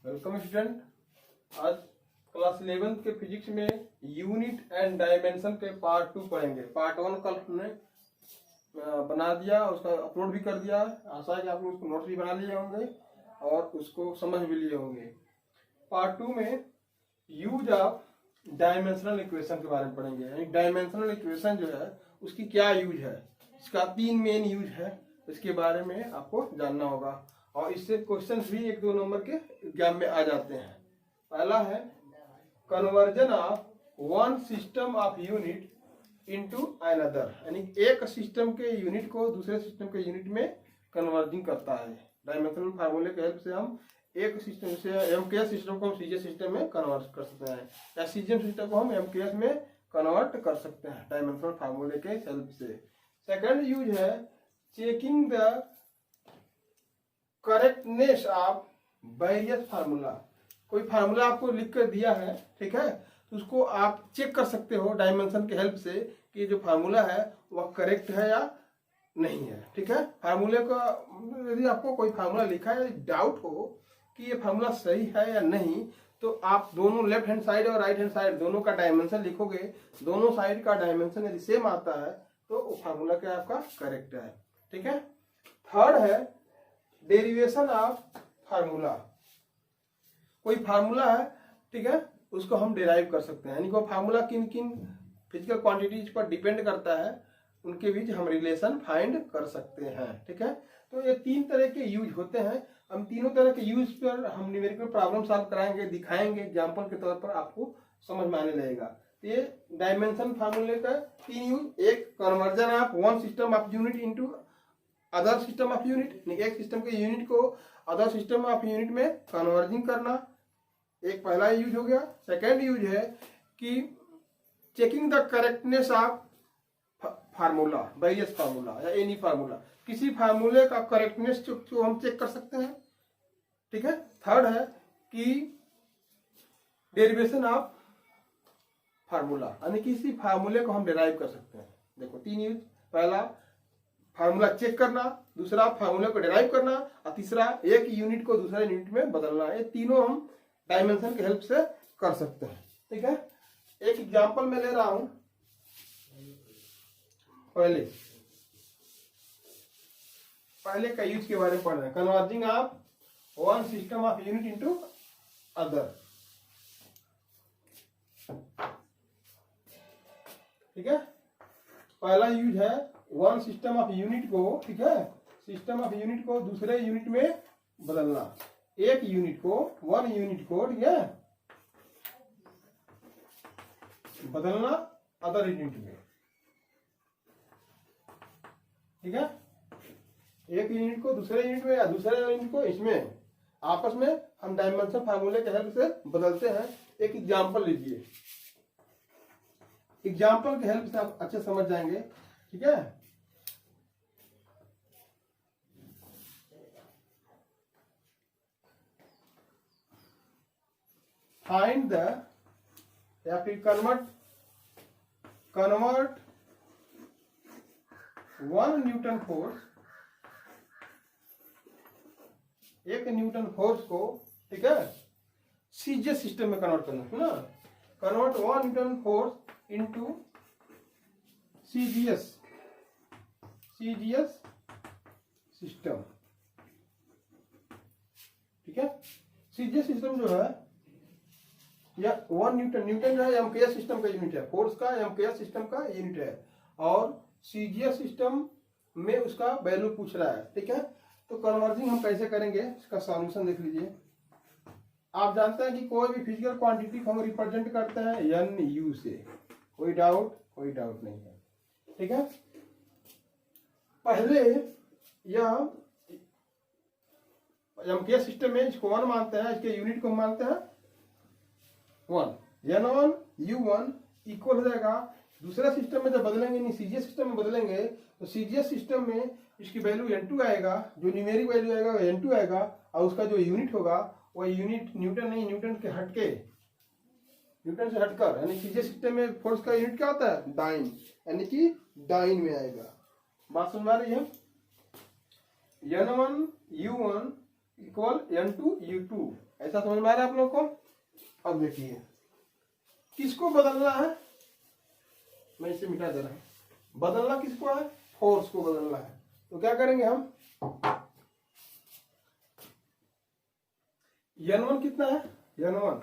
Welcome student. आज class 11 के physics में यूनिट एंड डायमेंशन के पार्ट 2 पढ़ेंगे। पार्ट 1 कल हमने बना दिया, उसका अपलोड भी कर दिया। आशा है कि आप लोग उसको नोट्स भी बना लिए होंगे और उसको समझ भी लिए होंगे। पार्ट 2 में यूज ऑफ डायमेंशनल इक्वेशन के बारे में पढ़ेंगे। यानी डायमेंशनल इक्वेशन जो है उसकी क्या यूज है, इसका 3 मेन यूज है, इसके बारे में आपको जानना होगा। और इससे क्वेश्चन भी 1-2 नंबर के एग्जाम में आ जाते हैं। पहला है conversion of one system of unit into another, यानी एक सिस्टम के यूनिट को दूसरे सिस्टम के यूनिट में कन्वर्जिंग करता है। डायमेंशनल फार्मूले के हेल्प से हम एक सिस्टम से एमकेएस सिस्टम को हम सीजीएस सिस्टम में कन्वर्ट कर सकते हैं, या सीजीएम सिस्टम को हम एमकेएस में कन्वर्ट कर सकते हैं डायमेंशनल फार्मूले के हेल्प से। सेकंड यूज है checking the correctness of various formula. कोई फार्मूला आपको लिख कर दिया है, ठीक है, तो उसको आप चेक कर सकते हो डायमेंशन के हेल्प से कि जो फार्मूला है वह करेक्ट है या नहीं है। ठीक है, फार्मूले का यदि आपको कोई फार्मूला लिखा है, डाउट हो कि ये फार्मूला सही है या नहीं, तो आप दोनों लेफ्ट हैंड साइड और राइट हैंड साइड दोनों का डायमेंशन लिखोगे। दोनों साइड का डायमेंशन यदि सेम आता है तो वो फार्मूला क्या आपका करेक्ट है। ठीक है। थर्ड है डेरिवेशन ऑफ फार्मूला। कोई फार्मूला है, ठीक है, उसको हम डेराइव कर सकते हैं, यानी वो फार्मूला किन किन फिजिकल क्वांटिटीज पर डिपेंड करता है, उनके बीच हम रिलेशन फाइंड कर सकते हैं। ठीक है, तो ये 3 तरह के यूज होते हैं। हम तीनों तरह के यूज पर हम न्यूमेरिकल प्रॉब्लम सॉल्व कराएंगे, दिखाएंगे एग्जांपल के तौर पर, आपको समझ में आने लगेगा। तो ये डायमेंशन फार्मूले का 3 यूज, एक conversion of one system of unit into other system of unit, एक सिस्टम के यूनिट को अदर सिस्टम ऑफ यूनिट में कन्वर्जिंग करना, एक पहला यूज हो गया। सेकेंड यूज है कि checking the correctness of formula, various formula या एनी फार्मूला, किसी फार्मूले का करेक्टनेस जो हम चेक कर सकते हैं। ठीक है। थर्ड है कि डेरिवेशन ऑफ फार्मूला, यानी किसी फार्मूले को हम डिराइव कर सकते हैं। देखो 3 यूज, पहला फार्मूला चेक करना, दूसरा फार्मूला को डिराइव करना, और तीसरा एक यूनिट को दूसरे यूनिट में बदलना। ये तीनों हम डायमेंशन के हेल्प से कर सकते हैं। ठीक है, एक एग्जांपल मैं ले रहा हूं। पहले का यूज के बारे में पढ़ रहे हैं, converging of one system of unit into other. ठीक है, पहला यूज है वन सिस्टम ऑफ यूनिट को, ठीक है, सिस्टम ऑफ यूनिट को दूसरे यूनिट में बदलना। एक यूनिट को, वन यूनिट को, ठीक है, बदलना अदर यूनिट में। ठीक है, एक यूनिट को दूसरे यूनिट में या दूसरे यूनिट को इसमें, आपस में हम डायमेंशन फार्मूले के हेल्प से बदलते हैं। एक एग्जांपल लीजिए, एग्जांपल के हेल्प से आप अच्छे समझ जाएंगे। ठीक है, फाइंड द, या फिर कन्वर्ट 1 न्यूटन फोर्स, एक न्यूटन फोर्स को, ठीक है, सीजीएस सिस्टम में कन्वर्ट करना है ना। Convert 1 Newton force into CGS system. ठीक है, सीजीएस सिस्टम जो है या 1 न्यूटन जो है एमकेएस सिस्टम का यूनिट है, फोर्स का एमकेएस सिस्टम का यूनिट है, और सीजीएस सिस्टम में उसका वैल्यू पूछ रहा है। ठीक है, तो कन्वर्जिंग हम कैसे करेंगे, इसका सॉल्यूशन देख लीजिए। आप जानते हैं कि कोई भी फिजिकल क्वांटिटी को हम रिप्रेजेंट करते हैं एन यू से, कोई डाउट नहीं है। ठीक है, पहले यह एमकेएस सिस्टम में इसको 1 मानते हैं, इसके यूनिट को मानते हैं 1, n1 u1 इक्वल हो जाएगा। दूसरा सिस्टम में जब बदलेंगे, नहीं सीजीएस सिस्टम में बदलेंगे, तो सीजीएस सिस्टम में इसकी वैल्यू n2 आएगा, जो न्यूमेरिक वैल्यू आएगा वो n2 आएगा, और उसका जो यूनिट होगा वो यूनिट न्यूटन नहीं, न्यूटन के हटके, न्यूटन से हटकर, यानी सीजीएस सिस्टम में फोर्स का यूनिट क्या होता है, डाइन, यानी कि डाइन में आएगा। बात समझ में आ रही है। n1 u1 equal n2 u2, ऐसा समझ में आ रहा है आप लोग को? अब देखिए किसको बदलना है, मैं इसे मिटा दे रहा हूं। बदलना किसको है? फोर्स को बदलना है। तो क्या करेंगे हम, n1 कितना है, n1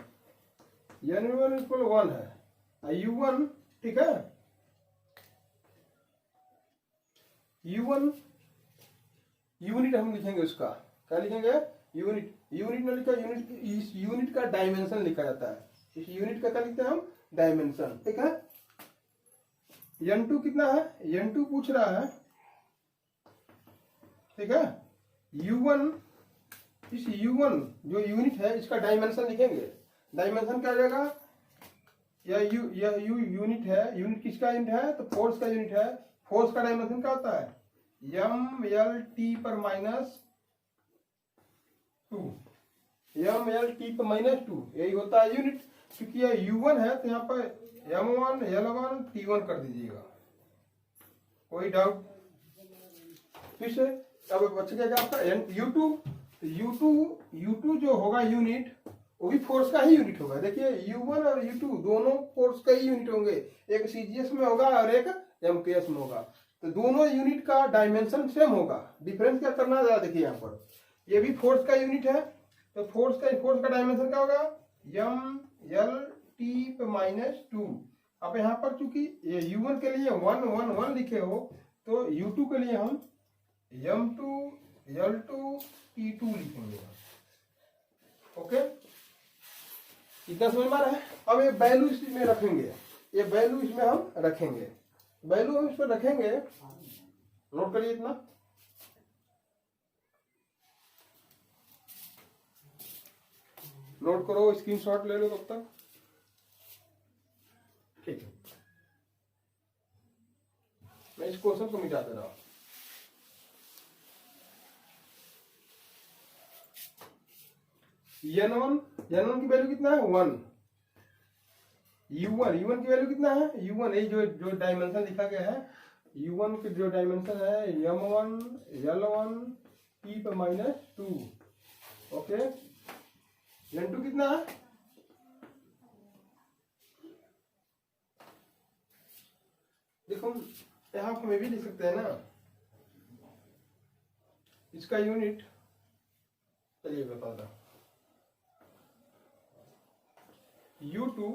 इक्वल 1 है, u1 ठीक है, u1 यूनिट हम लिखेंगे उसका, क्या लिखेंगे? यूनिट। यूनिट में लिखा, यूनिट, इस यूनिट का डायमेंशन लिखा जाता है, इस यूनिट का क्या लिखते हैं हम? डायमेंशन, ठीक है। n2 कितना है? n2 पूछ रहा है, ठीक है। u1, इस u1 जो यूनिट है इसका डायमेंशन लिखेंगे। डायमेंशन क्या आ जाएगा? यह यूनिट है, यूनिट किसका यूनिट है? तो फोर्स का यूनिट है। फोर्स का डायमेंशन क्या होता है? mlt पर -2, mlt पर -2, यही होता है यूनिट। क्योंकि यह u1 है तो यहाँ पर m1 l1 t1 कर दीजिएगा, कोई डाउट? फिर से अब बचेगा आपका u2 जो होगा यूनिट, वो भी फोर्स का ही यूनिट होगा। देखिए u1 और u2 दोनों फोर्स का ही यूनिट होंगे, एक सीजीएस में होगा और एक एमकेएस में होगा। तो दोनों यूनिट का डायमेंशन सेम होगा। डिफरेंस क्या करना है, देखिए यहाँ पर ये भी फोर्स का यूनिट है, तो फोर्स का डायमेंशन क्या होगा? mlt पर -2। अब यहाँ पर चूंकि ये u1 के लिए 1 1 1 लिखे हो, तो u2 के लिए हम m2 l2 t2 लिखेंगे। ओके, इतना समझ में आ रहा है? अब ये वैल्यू इसमें रखेंगे, ये वैल्यू इसमें हम रखेंगे, वैल्यू हम इसमें रखेंगे। नोट करिए इतना, नोट करो, स्क्रीनशॉट ले लो तब तक, ठीक है। मैं इस क्वेश्चन को मिटा दे रहा हूं। n1 की वैल्यू कितना है? 1। u1 की वैल्यू कितना है? u1 ये जो डायमेंशन लिखा गया है, u1 के जो डायमेंशन है m1 l1 t पर -2। ओके, n2 कितना है? देखो यहाँ हम भी लिख सकते हैं ना, इसका यूनिट, चलिए बता दो, u2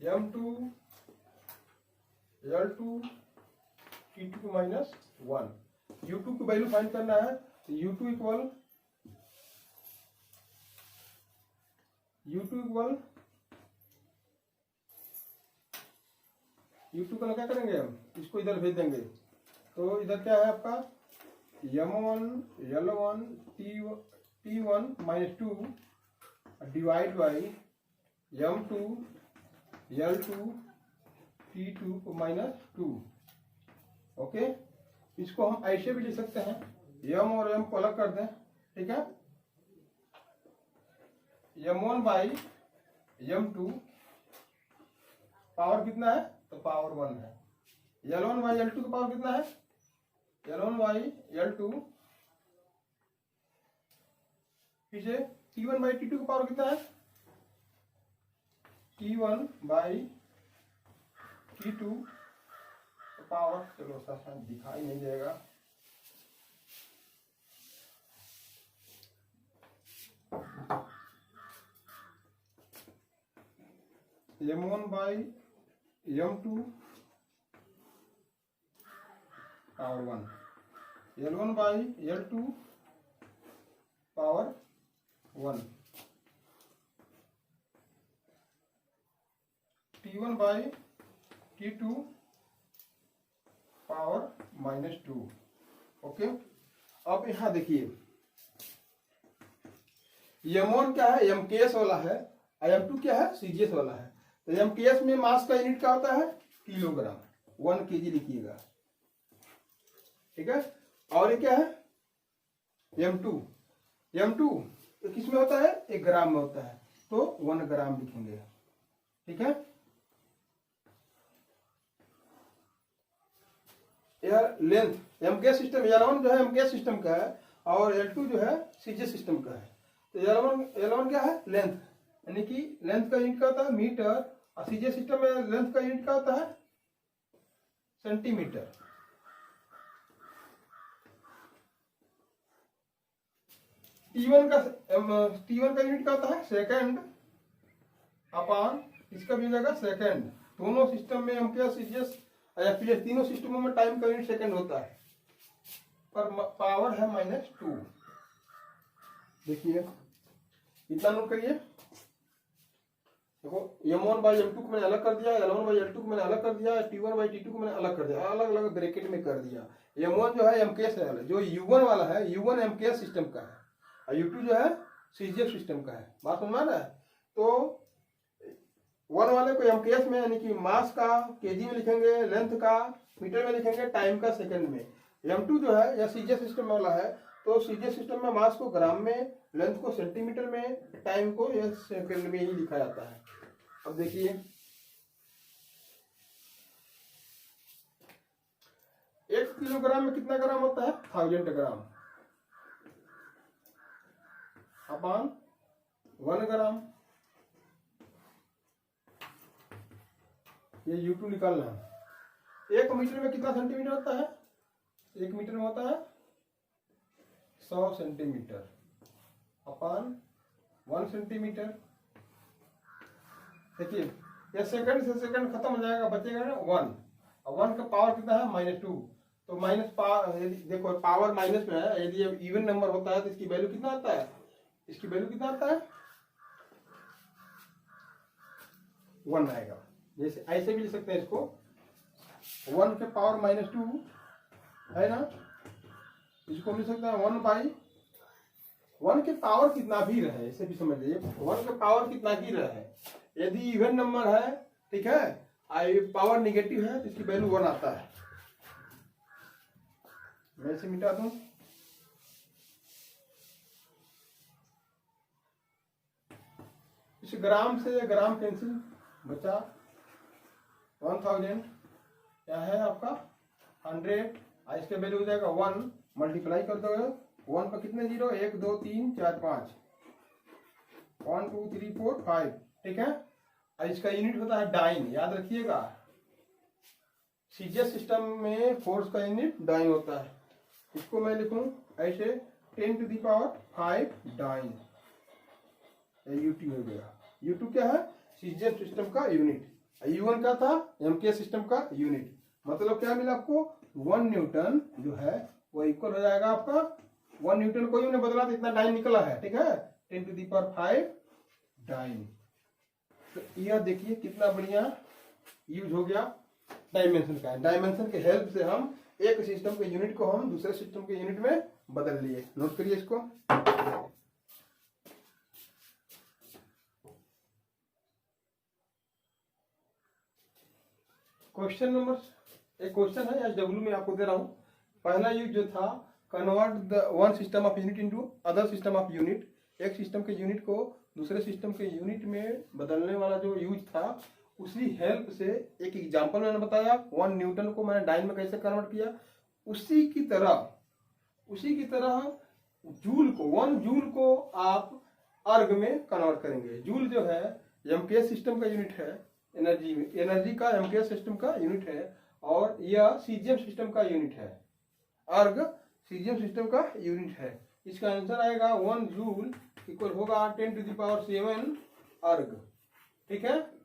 m2 l2 t2 को -1। u2 की वैल्यू फाइंड करना है, तो u2 इक्वल u2 का क्या करेंगे हम? इसको इधर भेज देंगे, तो इधर क्या है आपका? m1 l1 t1 -2 divide by m2 l2 t2 को -2। ओके, इसको हम ऐसे भी लिख सकते हैं, m और m को अलग कर दें, ठीक है। m1 बाई m2 पावर कितना है? तो पावर 1 है। l1 बाई l2 का पावर कितना है? l1 बाई l2, फिर से t1 बाई t2 का पावर कितना है? t1 बाई t2 का पावर, चलो शायद दिखाई नहीं देगा, m1 by m2 power 1, l1 by l2 power 1, t1 by t2 power -2। Okay, अब यहाँ देखिए m1 क्या है? mks वाला है, m2 क्या है? cgs वाला है। तो mks में मास का यूनिट क्या होता है? किलोग्राम, 1 kg लिखिएगा, ठीक है। और ये क्या है? m2 तो किस में होता है? 1 ग्राम में होता है, तो 1 ग्राम लिखेंगे, ठीक है। यह लेंथ mks सिस्टम, l1 जो है mks सिस्टम का है, और L2 जो है सीजीएस सिस्टम का है। तो L1 क्या है, लेंथ, यानी कि लेंथ का यूनिट क्या होता है, मीटर, और सीजीएस सिस्टम में लेंथ का यूनिट क्या होता है, सेंटीमीटर। T1 का यूनिट क्या होता है, सेकंड, अपॉन इसका भी जगह सेकंड। दोनों सिस्टम में एम्पियर, सीजीएस या फिर तीनों सिस्टमों में टाइम का यूनिट सेकंड होता है, पर पावर है -2। देखिए इतना नोट करिए। देखो M1/M2 को मैंने अलग कर दिया, L1/L2 को मैंने अलग कर दिया, T1/T2 को मैंने अलग कर दिया, अलग अलग ब्रैकेट में कर दिया। M1 जो है एमकेएस है, जो U1 वाला है U1 एमकेएस सिस्टम का है, और U2 जो है सीजीएफ सिस्टम का है। बात समझ में आ रहा है? तो 1 वाले को एमकेएस में यानी कि मास का केजी में लिखेंगे, लेंथ का मीटर में लिखेंगे, टाइम का सेकंड में। M2 जो है या सीजीएफ सिस्टम वाला है, तो सीजीएफ सिस्टम में मास को ग्राम में, लेंथ को सेंटीमीटर में, टाइम को या सेकंड में ही लिखा जाता है। अब देखिए 1 किलोग्राम में कितना ग्राम होता है, 1000 ग्राम, अपॉन 1 ग्राम। ये U2 निकालना है। 1 मीटर में कितना सेंटीमीटर होता है, 1 मीटर में होता है 100 सेंटीमीटर, अपॉन 1 सेंटीमीटर। देखिए ये सेकंड से सेकंड खत्म हो जाएगा, बचेगा ना 1, और 1 का पावर कितना है, -2। तो माइनस पावर, देखो पावर माइनस में है, यदि इवन नंबर होता है तो इसकी वैल्यू कितना आता है, इसकी वैल्यू कितना आता है, 1 आएगा। जैसे ऐसे भी लिख सकते हैं इसको, 1 के पावर -2 है ना, इसको मिल सकता है 1/1 के पावर कितना भी रहे, ऐसे भी समझ लीजिए 1 के पावर कितना ही रहे। यदि इवन नंबर है, ठीक है, पावर निगेटिव है, तो इसकी वैल्यू 1 आता है। मैं इसे मिटा दूं, इस ग्राम से ग्राम कैंसिल, बचा 1000, क्या है आपका 100, इसके वैल्यू हो जाएगा 1, मल्टीप्लाई कर दो 1 पर कितने जीरो, 1 2 3 4 5, 1 2 3 4 5, ठीक है। और इसका यूनिट होता है डाइन, याद रखिएगा, सीजीएस सिस्टम में फोर्स का यूनिट डाइन होता है। इसको मैं लिखूं ऐसे 10⁵ डाइन, U2 हो गया। U2 क्या है, सीजीएस सिस्टम का यूनिट। U1 क्या था, एमकेएस सिस्टम का यूनिट। मतलब क्या मिला आपको, 1 न्यूटन जो है वो इक्वल हो जाएगा आपका 1 न्यूटन, कोई हमने बदला तो इतना डाइन निकला है, ठीक है, 10⁵ डाइन। तो यह देखिए कितना बढ़िया यूज हो गया डायमेंशन का। डायमेंशन के हेल्प से हम एक सिस्टम के यूनिट को हम दूसरे सिस्टम के यूनिट में बदल लिए। नोट करिए इसको। क्वेश्चन नंबर, एक क्वेश्चन है SW में आपको दे रहा हूं। पहला यूज जो था, convert the one system of unit into other system of unit. एक सिस्टम के यूनिट को दूसरे सिस्टम के यूनिट में बदलने वाला जो यूज था, उसी हेल्प से एक एग्जांपल मैंने बताया, 1 न्यूटन को मैंने डाइन में कैसे कन्वर्ट किया। उसी की तरह जूल को, 1 जूल को आप अर्ग में कन्वर्ट करेंगे। जूल जो है एमकेएस सिस्टम का यूनिट है, एनर्जी का एमकेएस सिस्टम का यूनिट है, और यह सीजीएम सिस्टम का यूनिट है। अर्ग सीजीएम सिस्टम का यूनिट है। इसका आंसर आएगा 1 जूल इक्वल होगा 10⁷ अर्ग, ठीक है,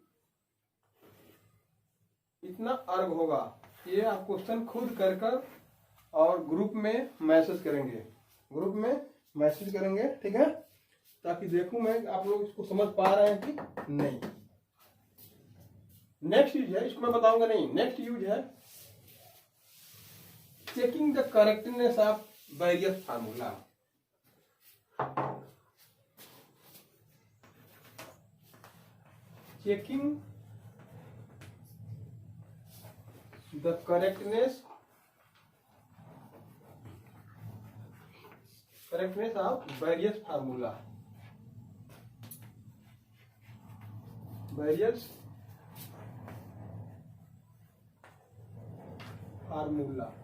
इतना अर्ग होगा। ये आप क्वेश्चन खुद कर और ग्रुप में मैसेज करेंगे, ठीक है, ताकि देखूं मैं आप लोग इसको समझ पा रहे हैं कि नहीं। नेक्स्ट यूज है, इसको मैं बताऊंगा नहीं। नेक्स्ट यूज है checking the correctness of various formula. Checking the correctness of various formula.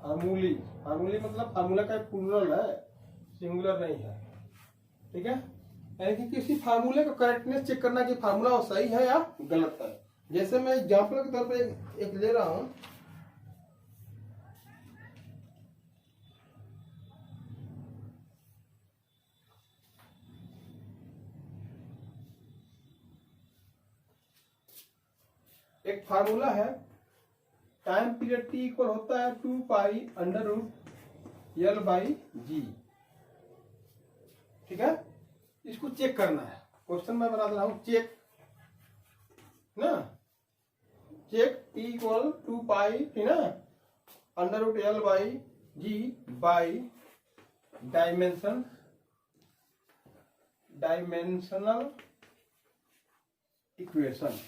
Formulae मतलब फार्मूला का एक प्लूरल है, सिंगुलर नहीं है, ठीक है। यानी कि किसी फार्मूले का करेक्टनेस चेक करना कि फार्मूला वो सही है या गलत है। जैसे मैं एग्जांपल के तौर पे एक ले रहा हूं, एक फार्मूला है टाइम पीरियड टी इक्वल होता है 2 pi under root L by g, ठीक है। इसको चेक करना है, क्वेश्चन मैं बना रहा हूं चेक ना, चेक टी इक्वल 2 पाई, ठीक ना, under root L by G by dimensional equation,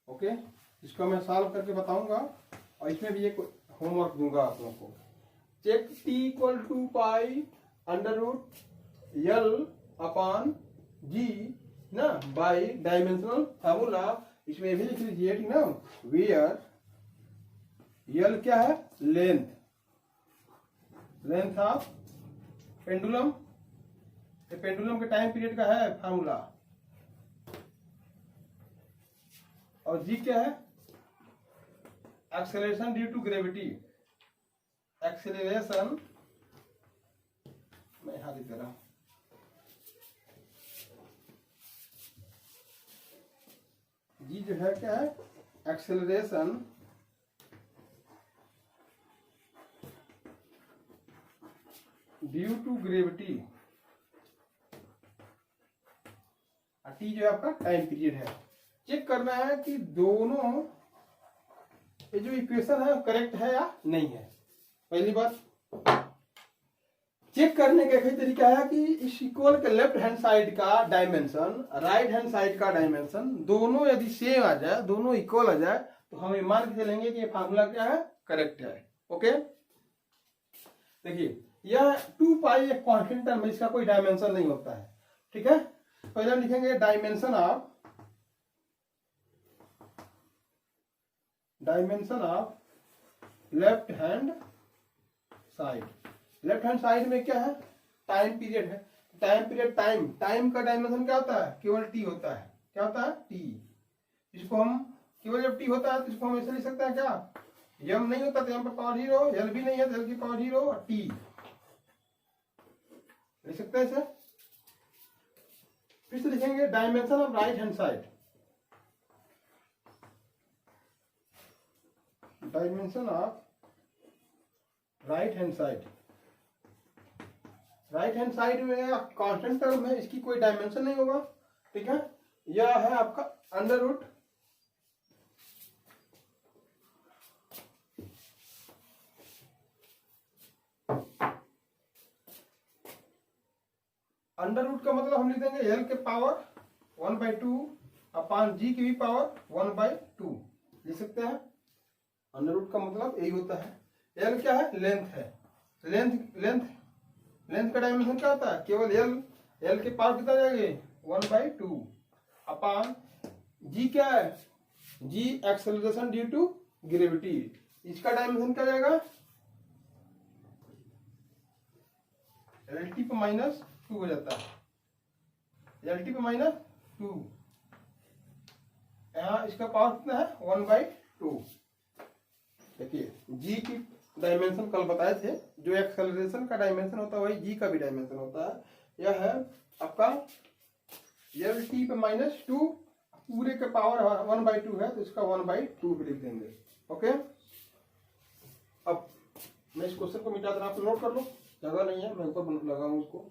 okay. इसको मैं सॉल्व करके बताऊंगा और इसमें भी एक होमवर्क दूंगा आप लोगों को। Check t equal 2 pi under root l upon g ना बाई डायमेंशनल फार्मूला, इसमें भी लिख लीजिए, ठीक ना, वेयर एल क्या है, लेंथ ऑफ पेंडुलम, पेंडुलम के टाइम पीरियड का है फार्मूला, और जी क्या है, acceleration due to gravity, acceleration मैं यहां लिख दे रहा हूं, जी जो है क्या है, acceleration due to gravity, T जो है आपका टाइम पीरियड है। चेक करना है कि दोनों ये जो इक्वेशन है करेक्ट है या नहीं है। पहली बात, चेक करने का एक तरीका है कि इस इक्वल के लेफ्ट हैंड साइड का डायमेंशन, राइट हैंड साइड का डायमेंशन दोनों यदि सेम आ जाए, दोनों इक्वल आ जाए, तो हम ये मान के चलेंगे कि ये फार्मूला क्या है, करेक्ट है, ओके। देखिए यह 2 पाई एक कांस्टेंट टर्म है, इसका कोई डायमेंशन नहीं होता है, ठीक है। पहले हम लिखेंगे dimension of left hand side. Left hand side में क्या है, टाइम पीरियड है, टाइम पीरियड, टाइम का डायमेंशन क्या होता है, केवल टी होता है, क्या होता है, टी। इसको हम केवल जब टी होता है तो इसको हम ऐसे लिख सकते हैं, क्या यम नहीं होता तो यम पर पावर 0, एल भी नहीं है तो एल की पावर 0 और टी लिख सकते हैं ऐसे। फिर से लिखेंगे dimension of right hand side, dimension of right hand side, right hand side में कांस्टेंट टर्म है, इसकी कोई डायमेंशन नहीं होगा, ठीक है। यह है आपका अंडर रूट का मतलब हम लिख देंगे एल के पावर 1/2 अपान जी की भी पावर 1/2 लिख सकते हैं। अंडर रूट का मतलब यही होता है। एल क्या है, लेंथ है, लेंथ का डायमेंशन क्या होता है, केवल एल के पावर कितना जाएंगे 1/2 अपान जी क्या है, जी एक्सेलरेशन ड्यू टू ग्रेविटी, इसका डायमेंशन क्या जाएगा, एल टी पे -2 हो जाता है, एल टी पे -2, यहाँ इसका पावर कितना है 1/2। देखिए जी की डायमेंशन कल बताए थे, जो एक्सेलरेशन का डायमेंशन होता है वही जी का भी डायमेंशन होता है। यह है आपका एल टी पे -2, पूरे के पावर 1/2 है तो इसका 1/2 भी लिख देंगे, ओके। अब मैं इस क्वेश्चन को मिटा देना, आप नोट कर लो, जगह नहीं है, मैं ऊपर लगाऊं उसको।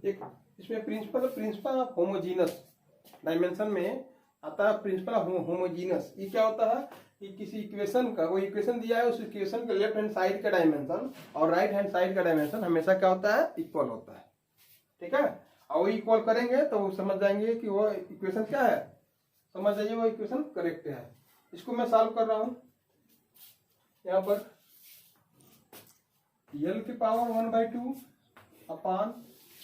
एक इसमें प्रिंसिपल ऑफ होमोजीनस डायमेंशन में आता है, प्रिंसिपल ऑफ होमोजीनस। ये क्या होता है कि किसी इक्वेशन का, कोई इक्वेशन दिया है, उस इक्वेशन के लेफ्ट हैंड साइड का डायमेंशन और राइट हैंड साइड का डायमेंशन हमेशा क्या होता है, इक्वल होता है, ठीक है। और वो इक्वल करेंगे तो वो समझ जाएंगे कि वो इक्वेशन क्या है, समझ जाइए वो इक्वेशन करेक्ट है। इसको मैं सॉल्व कर रहा हूं, यहाँ पर एल की पावर 1/2 अपान,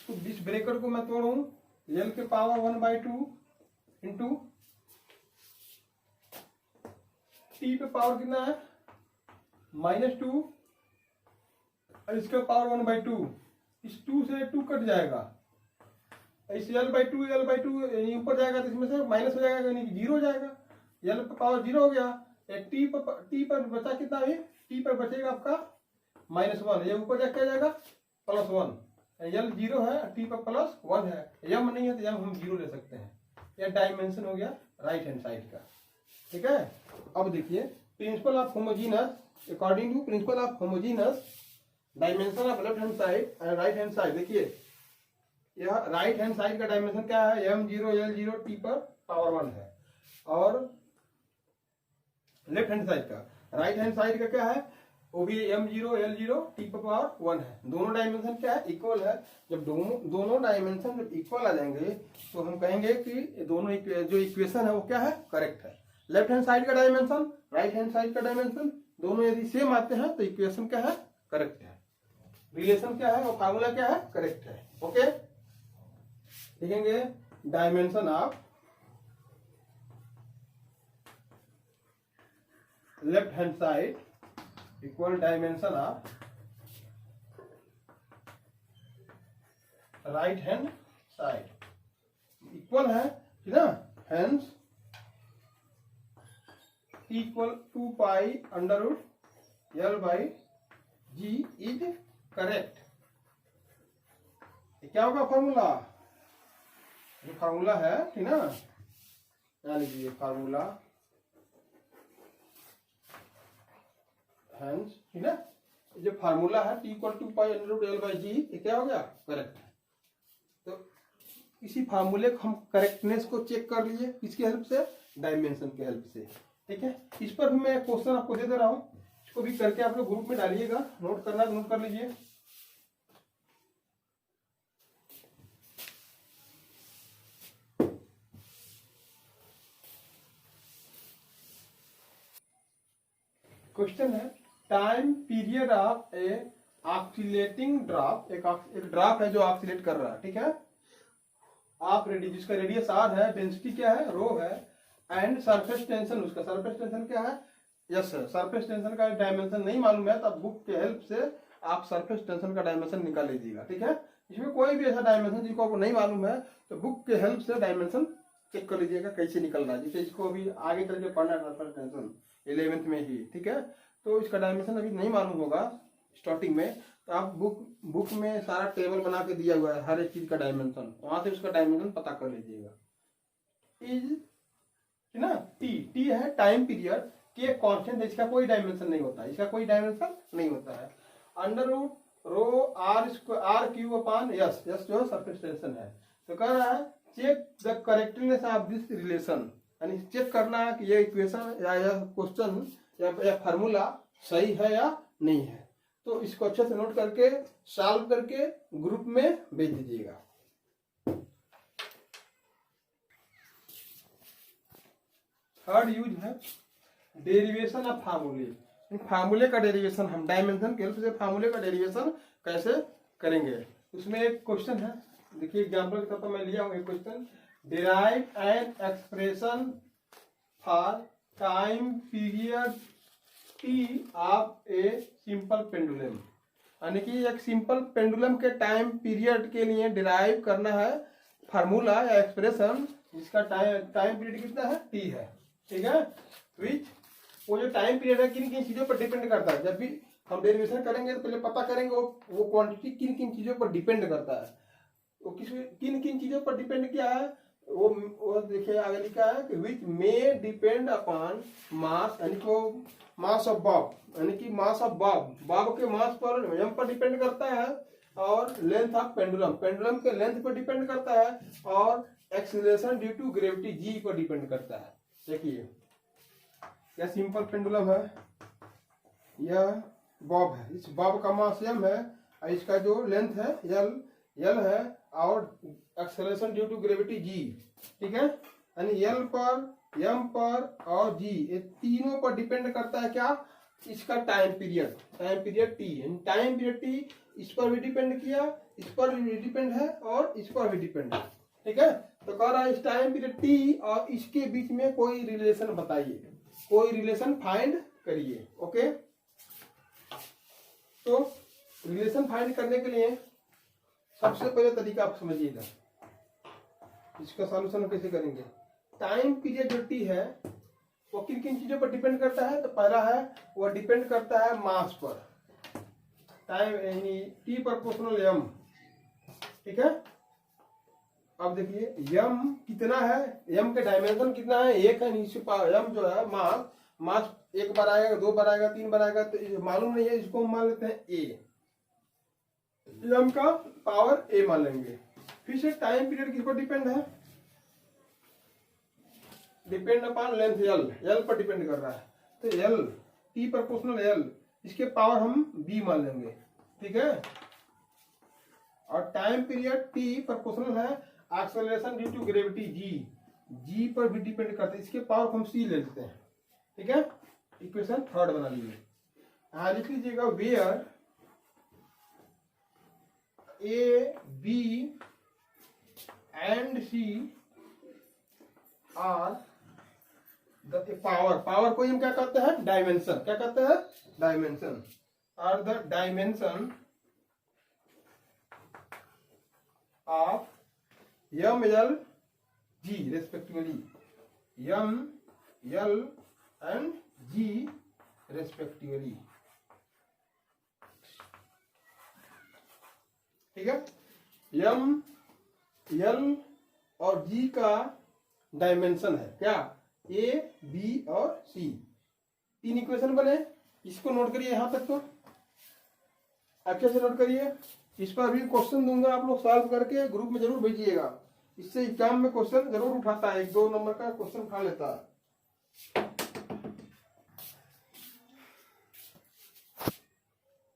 इस ब्रेकर को मैं तोड़ूं यल के पावर 1/2 इंटू टी पे पावर कितना है -2 और इसका पावर 1/2। इस 2 से 2 कट जाएगा, इस L/2 ऊपर जाएगा तो इसमें से माइनस हो जाएगा, यानी कि 0 हो जाएगा। L पर पावर 0 हो गया, टी पर बचा कितना है, टी पर बचेगा आपका -1, ये ऊपर जाके जाएगा +1। L 0 है, टी पर +1 है, यम नहीं है तो यम हम 0 ले सकते हैं। यह डायमेंशन हो गया राइट हैंड साइड का, ठीक है। अब देखिए principle of homogeneous, according to principle of homogeneous dimension of left hand side and right hand side. देखिए यह राइट हैंड साइड का डायमेंशन क्या है, m0 L0 टी पर पावर 1 है, और लेफ्ट हैंड साइड का, राइट हैंड साइड का क्या है, वो भी m0 L0 टी पर पावर 1 है। दोनों डायमेंशन क्या है, इक्वल है। जब दोनों डायमेंशन जब इक्वल आ जाएंगे तो हम कहेंगे कि दोनों जो इक्वेशन है वो क्या है, करेक्ट है। लेफ्ट हैंड साइड का डायमेंशन, राइट हैंड साइड का डायमेंशन दोनों यदि सेम आते हैं तो इक्वेशन क्या है, करेक्ट है। रिलेशन क्या है और फार्मूला क्या है, करेक्ट है। ओके, लिखेंगे dimension of left hand side equal dimension of right hand side. Equal है कि ना, hence equal 2 pi under root L/G is correct. क्या होगा फॉर्मूला, ये फार्मूला है, ठीक ना, ध्यान लीजिए फार्मूला हैंस, ठीक है। जो फार्मूला है T = 2 pi under root L/G, ये क्या हो गया, करेक्ट है। तो इसी फार्मूले को हम करेक्टनेस को चेक कर लीजिए, किसकी हेल्प से, डायमेंशन की हेल्प से, ठीक है। इस पर भी मैं क्वेश्चन आपको दे दे रहा हूँ, इसको भी करके आप लोग ग्रुप में डालिएगा, नोट करना तो नोट कर लीजिए। क्वेश्चन है time period of A oscillating drop, एक ड्रॉप है जो ऑक्सीलेट कर रहा है, ठीक है। आप जिसका रेडियस r है, डेंसिटी क्या है, रो है, एंड सरफेस टेंशन, उसका सरफेस टेंशन क्या है, यस सर। सरफेस टेंशन का डायमेंशन नहीं मालूम है तो बुक के हेल्प से आप सरफेस टेंशन का डायमेंशन निकाल लीजिएगा, ठीक है। इसमें कोई भी ऐसा डायमेंशन जिसको आपको नहीं मालूम है तो बुक के हेल्प से डायमेंशन चेक कर लीजिएगा कैसे निकल रहा है। जैसे इसको अभी आगे करके पढ़ना है सरफेस टेंशन 11th में ही, ठीक है। तो इसका डायमेंशन अभी नहीं मालूम होगा स्टार्टिंग में, तो आप बुक में सारा टेबल बना के दिया हुआ है हर एक चीज का डायमेंशन, वहां से उसका डायमेंशन पता कर लीजिएगा। इज ना, टी है टाइम पीरियड, के कांस्टेंट है, इसका कोई डायमेंशन नहीं होता है, इसका कोई डायमेंशन नहीं होता है। Under root rho R Q upon yes, yes जो सरफेस टेंशन है। तो कह रहा है check the correctness of this relation, यानी चेक करना है कि ये इक्वेशन या क्वेश्चन या फार्मूला सही है या नहीं है। तो इसको अच्छे से नोट करके सॉल्व करके ग्रुप में भेज दीजिएगा। थर्ड यूज है डेरिवेशन ऑफ फार्मूले। फार्मूले का डेरिवेशन हम डायमेंशन के हेल्प से फार्मूले का डेरिवेशन कैसे करेंगे। उसमें एक क्वेश्चन है, देखिए एग्जांपल के तौर पर मैं लिया हूँ एक question, derive an expression for time period T of a simple pendulum, यानी कि एक सिंपल पेंडुलम के टाइम पीरियड के लिए डिराइव करना है फार्मूला या एक्सप्रेशन जिसका टाइम पीरियड कितना है, टी है, ठीक है। विच वो जो टाइम पीरियड है किन किन चीजों पर डिपेंड करता है। जब भी हम डेरिवेशन करेंगे तो पहले पता करेंगे वो क्वांटिटी किन किन चीजों पर डिपेंड करता है, वो किन किन चीजों पर डिपेंड किया है, वो देखिए आगे लिखा है कि विच मे डिपेंड अपॉन मास, यानी कि वो मास ऑफ बॉब, यानी कि मास ऑफ बॉब के मास पर एम पर डिपेंड करता है, और लेंथ ऑफ पेंडुलम के लेंथ पर डिपेंड करता है, और acceleration due to gravity G पर डिपेंड करता है। देखिए यह सिंपल पेंडुलम है, यह बॉब है, इस बॉब का मास एम है, और इसका जो लेंथ है एल है, और acceleration due to gravity G, ठीक है। यानी एल पर, एम पर और जी, ये तीनों पर डिपेंड करता है क्या, इसका time period T. Time period T इस पर भी डिपेंड किया, इस पर भी डिपेंड है और इस पर भी डिपेंड है, ठीक है। तो कह रहा है इस टाइम पीरियड टी और इसके बीच में कोई रिलेशन बताइए, कोई रिलेशन फाइंड करिए। ओके, तो रिलेशन फाइंड करने के लिए सबसे पहले तरीका आप समझिएगा, इसका सॉल्यूशन कैसे करेंगे। टाइम पीरियड जो टी है वो किन किन चीजों पर डिपेंड करता है। तो पहला है वो डिपेंड करता है मास पर, टाइम यानी टी प्रोपोर्शनल एम, ठीक है। अब देखिए यम कितना है, यम के डायमेंशन कितना है, एक है। यम जो है मास, मास एक बार आएगा, दो बार आएगा, तीन बार आएगा, तो मालूम नहीं है, इसको हम मान लेते हैं ए, यम का पावर ए मान लेंगे। फिर से टाइम पीरियड किस पर डिपेंड है, depend upon length L, L पर डिपेंड कर रहा है। तो एल टी प्रोपोर्शनल एल, इसके पावर हम बी मान लेंगे, ठीक है। और टाइम पीरियड टी प्रोपोर्शनल है acceleration due to gravity G, जी पर भी डिपेंड करता है, इसके पावर हम सी ले लेते हैं, ठीक है। इक्वेशन थर्ड बना लीजिए, यहां लिख लीजिएगा where A B and C are the power, power को हम क्या कहते हैं, डायमेंशन, क्या कहते हैं, dimension, are the dimension of M L G respectively, M L and G respectively, ठीक है। एम एल और जी का डायमेंशन है क्या, ए बी और सी, तीन इक्वेशन बने, इसको नोट करिए यहां तक, तो अच्छे से नोट करिए। इस पर भी क्वेश्चन दूंगा, आप लोग सॉल्व करके ग्रुप में जरूर भेजिएगा, इससे एग्जाम में क्वेश्चन जरूर उठाता है, 1-2 नंबर का क्वेश्चन उठा लेता है।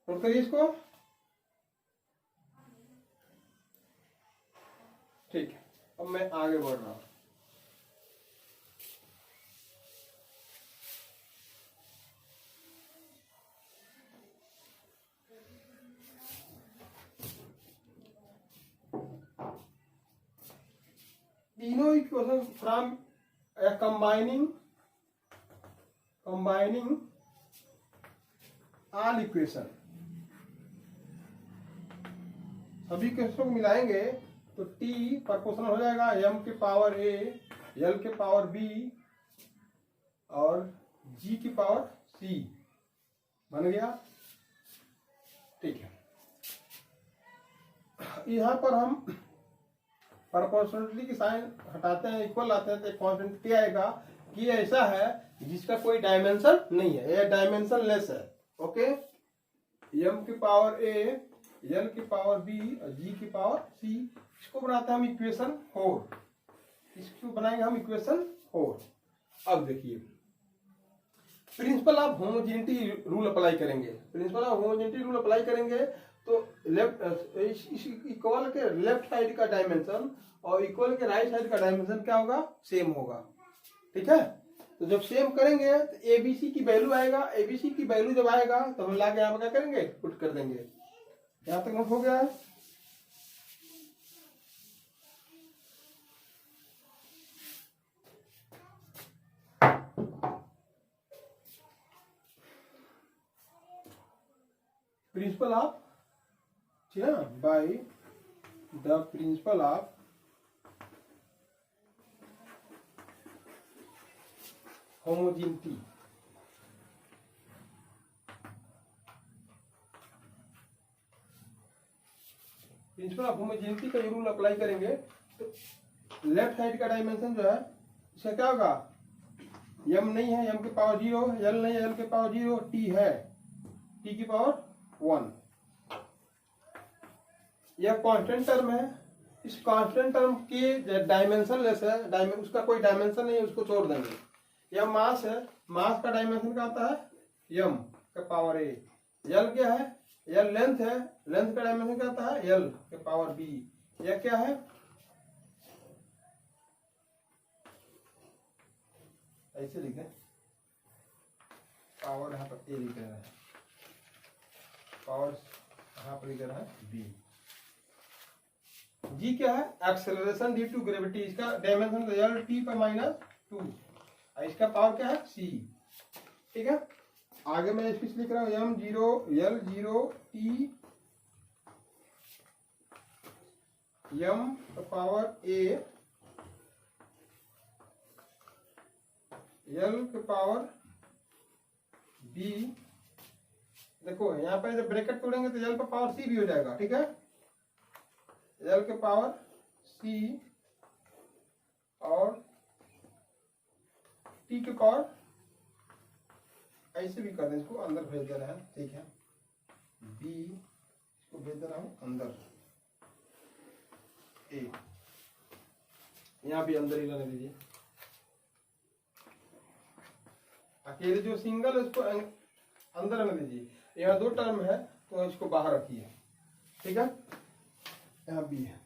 नोट करिए इसको, ठीक है। अब मैं आगे बढ़ रहा हूं, तीनों equation from combining all equation, सभी इक्वेशन को मिलाएंगे तो टी प्रोपोर्शनल हो जाएगा एम के पावर ए, एल के पावर बी और जी की पावर सी, बन गया, ठीक है। यहां पर हम प्रोपोर्शनलिटी की साइन हटाते हैं, इक्वल लाते हैं, तो एक कांस्टेंट क्या आएगा कि ऐसा है जिसका कोई डायमेंशन नहीं है, ये डायमेंशन लेस है। ओके, एम की पावर ए, एल की पावर बी और जी की पावर सी, इसको बनाते हैं हम इक्वेशन 4, इसको बनाएंगे हम इक्वेशन 4। अब देखिए principle of homogeneity rule apply करेंगे, principle of homogeneity rule apply करेंगे तो लेफ्ट इक्वल के लेफ्ट साइड का डायमेंशन और इक्वल के राइट साइड का डायमेंशन क्या होगा, सेम होगा, ठीक है। तो जब सेम करेंगे तो एबीसी की वैल्यू आएगा, एबीसी की वैल्यू जब आएगा तो हम लाके यहाँ पर क्या करेंगे, पुट कर देंगे। यहाँ तक नोट हो गया है। Principle of by the principle of homogeneity, principal of homogeneity का रूल अप्लाई करेंगे तो लेफ्ट साइड का डायमेंशन जो है इसका क्या होगा, एम नहीं है, एम के पावर 0, एल नहीं है, एल के पावर 0, टी है, टी की पावर 1। यह कांस्टेंट टर्म है, इस कांस्टेंट टर्म के डायमेंशन लेस है, उसका कोई डायमेंशन नहीं है, उसको छोड़ देंगे। यह मास है, मास का डायमेंशन क्या आता है, एम का पावर ए, एल क्या है, एल लेंथ है, लेंथ का डायमेंशन क्या आता है, एल के पावर बी। यह क्या है, ऐसे लिखे, पावर यहाँ पर ए लिख रहा है, पावर यहाँ पर लिख रहा है बी। जी क्या है, एक्सेलरेशन ड्यू टू ग्रेविटी, इसका डायमेंशन एल टी पर -2, इसका पावर क्या है सी। ठीक है, आगे मैं इसको लिख रहा हूँ m0 L0 T m power a L के पावर b। देखो यहाँ पे जब ब्रैकेट तोड़ेंगे तो L का पावर c भी हो जाएगा। ठीक है, L के पावर c और t के पावर, ऐसे भी कर दें, इसको अंदर भेज दे रहे हैं। ठीक है, b इसको भेज दे रहा हूँ अंदर, a यहाँ भी अंदर ही रहने दीजिए। अकेले जो सिंगल है उसको अंदर रहने दीजिए, यहाँ दो टर्म है तो इसको बाहर रखिए। ठीक है, यहाँ b है।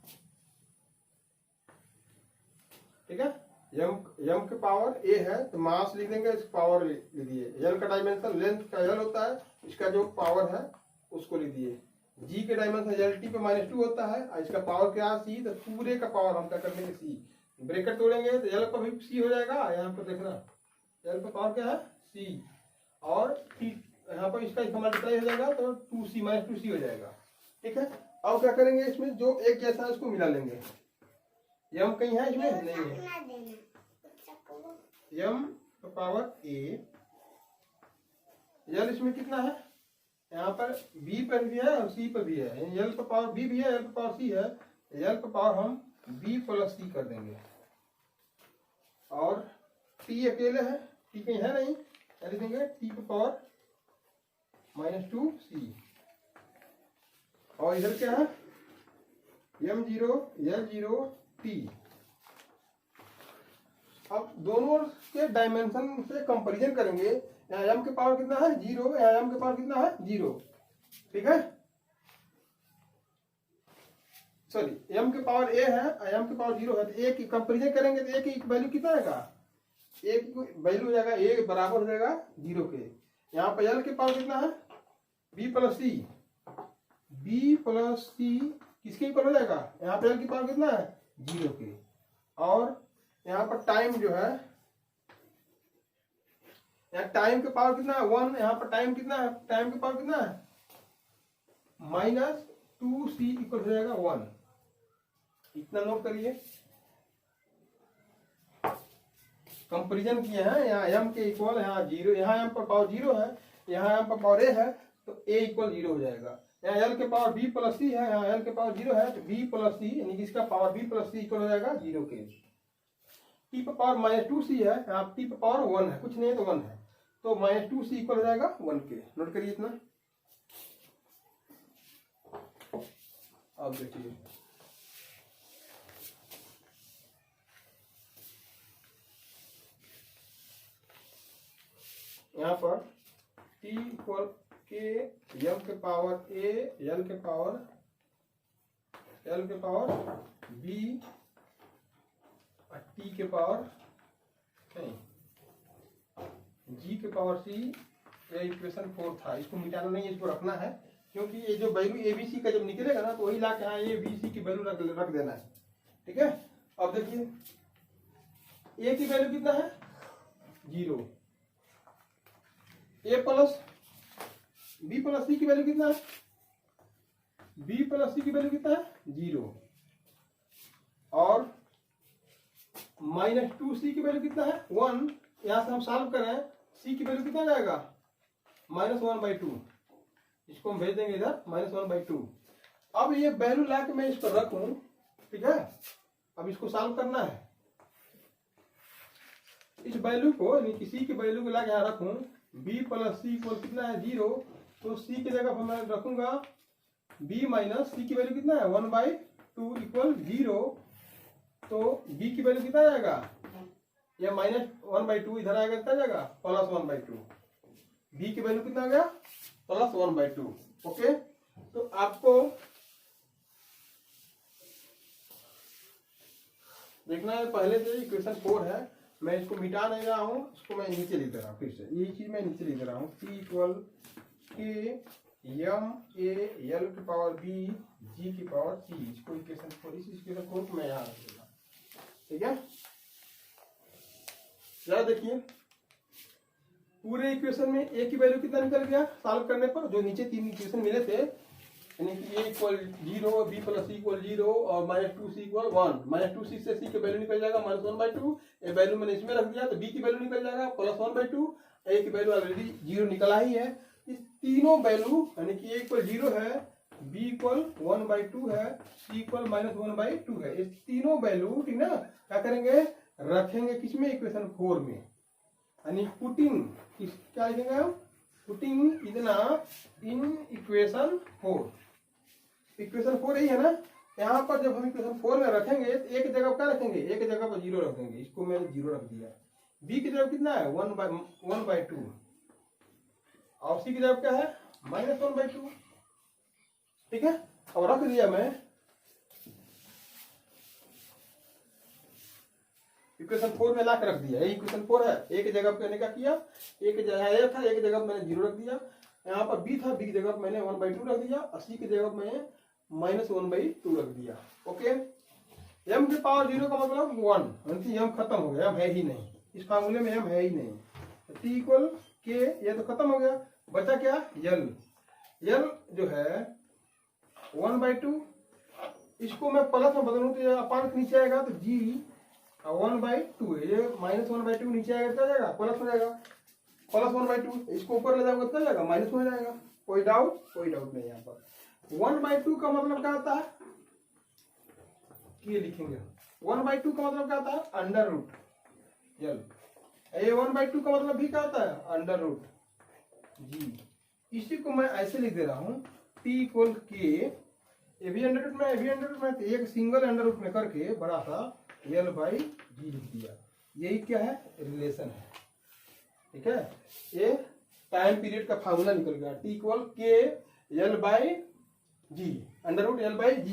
ठीक है, यम के पावर a है तो मास लिख देंगे, इस पावर लिख दिए। यल का डायमेंशन लेंथ का यल होता है, इसका जो पावर है उसको लिख दिए। जी के डायमेंशन एल टी पे -2 होता है और इसका पावर क्या है सी, तो पूरे का पावर हम क्या कर देंगे सी। ब्रैकेट तोड़ेंगे तो यल का भी सी हो जाएगा, यहाँ पर देखना यल का पावर क्या है सी, और टी यहाँ पर इसका मल्टीप्लाई हो जाएगा तो 2c -2c हो जाएगा। ठीक है, अब क्या करेंगे, इसमें जो एक जैसा है उसको मिला लेंगे। यम कहीं है इसमें नहीं है, यम पावर a, यल इसमें कितना है, यहाँ पर b पर भी है और c पर भी है, यल पर पावर b भी है, यल पर पावर c है, यल पर पावर हम b + c कर देंगे। और t अकेले है, t कहीं है नहीं, लिख देंगे t पर पावर -2c। और इधर क्या है m0 L0 T। अब दोनों के डायमेंशन से कंपैरिजन करेंगे। यहाँ m के पावर कितना है 0, यहाँ m के पावर कितना है 0। ठीक है, सॉरी m के पावर a है और m के पावर 0 है, तो a की कंपैरिजन करेंगे तो a की वैल्यू कितना आएगा, a की वैल्यू हो जाएगा a बराबर हो जाएगा 0 के। यहाँ पर l के पावर कितना है b + c किसके इक्वल हो जाएगा, यहाँ पर l की पावर कितना है 0 के। और यहाँ पर टाइम जो है, यहाँ टाइम के पावर कितना है 1, यहाँ पर टाइम कितना है, टाइम के पावर कितना है -2c इक्वल हो जाएगा 1। इतना नोट करिए, कंपैरिजन किए हैं। यहाँ m के इक्वल, यहाँ 0, यहाँ m पर पावर 0 है, यहाँ m पर पावर a है तो a इक्वल 0 हो जाएगा। यहाँ l के पावर b + c है, यहाँ l के पावर 0 है तो b + c, यानी कि इसका पावर b + c इक्वल हो जाएगा 0 के। t पर पावर -2c है, यहाँ t पर पावर 1 है, कुछ नहीं है तो 1 है, तो -2c इक्वल हो जाएगा 1 के। नोट करिए इतना। अब देखिए यहाँ पर t इक्वल के m के पावर a, l के पावर b और t के पावर नहीं, g के पावर c। ये इक्वेशन 4 था, इसको मिटाना नहीं है, इसको रखना है, क्योंकि ये जो वैल्यू ABC का जब निकलेगा ना तो वही ला के यहाँ ABC की वैल्यू रख देना है। ठीक है, अब देखिए a की वैल्यू कितना है 0, a + b + c की वैल्यू कितना है, b + c की वैल्यू कितना है 0, और -2c की वैल्यू कितना है 1। यहाँ से हम सॉल्व करें, c की वैल्यू कितना जाएगा -1/2, इसको हम भेज देंगे इधर -1/2। अब ये वैल्यू ला के मैं इस पर रखूं, ठीक है, अब इसको सॉल्व करना है। इस वैल्यू को, यानी कि c की वैल्यू को ला के यहाँ रखूं, b + c इक्वल कितना है 0, तो c की जगह पर मैं रखूंगा b - c की वैल्यू कितना है 1/2 इक्वल 0, तो b की वैल्यू कितना जाएगा, या -1/2 इधर आएगा, कितना जाएगा +1/2। b की वैल्यू कितना आ गया +1/2। ओके, तो आपको देखना है, पहले से इक्वेशन 4 है, मैं इसको मिटा नहीं रहा हूँ, इसको मैं नीचे लिख दे रहा हूँ। फिर से यही चीज मैं नीचे लिख दे रहा हूँ, t इक्वल के एम ए एल की पावर बी जी की पावर सी, इसको इक्वेशन 4, इस इक्वेशन 4 को मैं यहाँ रखूंगा। ठीक है, जरा देखिए पूरे इक्वेशन में ए की वैल्यू कितना निकल गया सॉल्व करने पर, जो नीचे 3 इक्वेशन मिले थे, यानी कि ए इक्वल 0, बी प्लस सी इक्वल 0 और -2c इक्वल 1। -2c से सी की वैल्यू निकल जाएगा -1/2, ए वैल्यू मैंने इसमें रख दिया तो बी की वैल्यू निकल जाएगा +1/2, ए की वैल्यू ऑलरेडी 0 निकला ही है। इस तीनों वैल्यू यानी कि ए इक्वल 0 है, बी इक्वल 1/2 है, सी इक्वल -1/2 है। इस तीनों वैल्यू ठीक ना क्या करेंगे, रखेंगे किसमें, इक्वेशन 4 में, यानी पुटिंग क्या लिखेंगे हम, पुटिंग इतना इन इक्वेशन 4। इक्वेशन 4 यही है ना, यहाँ पर जब हम इक्वेशन 4 में रखेंगे तो एक जगह क्या रखेंगे, एक जगह पर 0 रख देंगे, इसको मैंने 0 रख दिया। बी की जगह कितना है 1/2 और सी की जगह क्या है -1/2। ठीक है, और रख दिया मैं इक्वेशन 4 में ला के रख दिया। ये इक्वेशन 4 है, एक जगह पे मैंने क्या किया, एक जगह ए था, एक जगह मैंने 0 रख दिया। यहाँ पर बी था, बी की जगह मैंने 1/2 रख दिया और सी की जगह मैंने -1/2 रख दिया। ओके, m की पावर 0 का मतलब 1, एम खत्म हो गया, एम है ही नहीं इस फार्मूले में, एम है ही नहीं। टी इक्वल के, ये तो खत्म हो गया, बचा क्या यल। यल जो है 1/2, इसको मैं प्लस में बदलूं तो ये अपान के नीचे आएगा तो जी 1/2 है, ये -1/2 नीचे आएगा तो जाएगा प्लस हो जाएगा, +1/2, इसको ऊपर ले जाओगे तो जाएगा माइनस हो जाएगा। कोई डाउट नहीं। यहाँ पर 1/2 का मतलब क्या आता है, ये लिखेंगे 1/2 का मतलब क्या आता है, अंडर रूट यल। ये 1/2 का मतलब भी क्या आता है, अंडर रूट जी। इसी को मैं ऐसे लिख दे रहा हूँ, टी इक्वल के, ए भी अंडर रूट में, ए भी अंडर रूट में, तो एक सिंगल अंडर रूट में करके बड़ा सा L/G लिख दिया। यही क्या है, रिलेशन है। ठीक है, ये टाइम पीरियड का फार्मूला निकल गया, टी इक्वल के L/G, under root L/G।